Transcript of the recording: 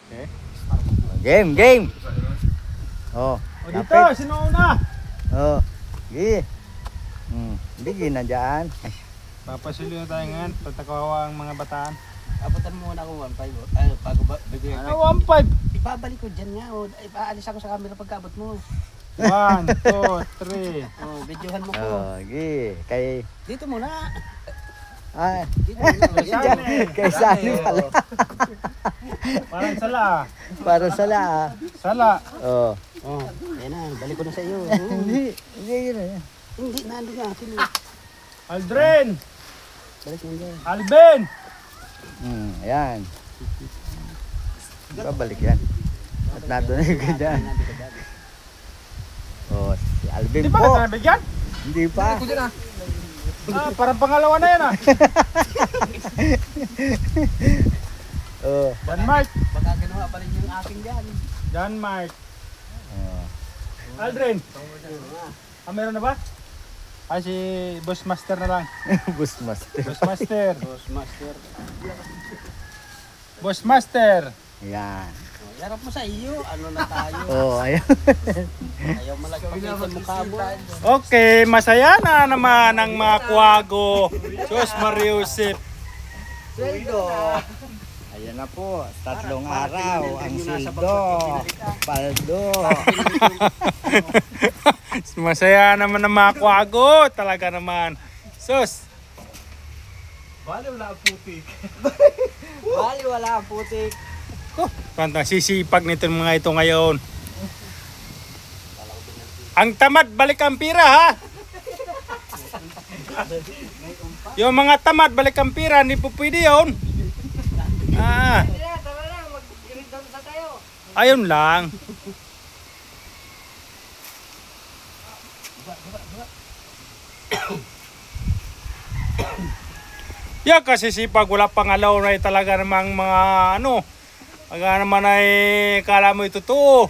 Okay. Game. Oh, O dito, lapit. sino una? Oh, sige. Hindi na dyan. Papasuloy na tayo ngayon. Pagtakawa ang mga bataan. Abutan mo muna ako 1.5. Ay, bago bibigay ko. Ano, 1.5? Ibabalik ko dyan nga. O, ipaalis ako sa camera pagkaabot mo. 1, 2, 3. Oh, videohan mo ko. Oh, sige. Kay... Dito muna. Ah, Dito muna. dyan. Kay Sani pala. Parang sala. Para sala. Sala. Oh. Oh, ayan na. Balik ko na sa iyo. Hindi yun eh. Hindi, nandun nga akin. Aldrin. Balik mo dyan. Alvin. Ayan. Babalik yan. At natuloy ko dyan. Oh, si Alvin Di ba po. ka nabigyan? Hindi pa. Parang pangalawa na yan Oh. Denmark. Baka ginawa pa rin yung aking dyan. Denmark. Oh. Aldrin. Meron na ba? Si Bushmaster na lang. Busmaster. Bushmaster. Toastmaster. Bushmaster. Yan. Oh, yarap mo sa iyo. Ano na tayo? Oh, ayan. Ayaw malagpakita yung mukha mo. Okay, masaya na naman ang mga kuwago. Diyos Mariusip. Sweldo. Ayan na po. 3 araw. Ang sweldo. Paldo. Masaya naman ang mga kuwago. Talaga naman. Sus. Bali wala ang putik. Pantang sisipag nito mga ito ngayon. Ang tamad, balik ang pira ha. Yung mga tamad, balik ang pira. Hindi po pwede yun. Ayun lang. Yan kasi sipag, wala pangalaw na talaga namang mga ano. Aga naman ay kala mo ito totoo.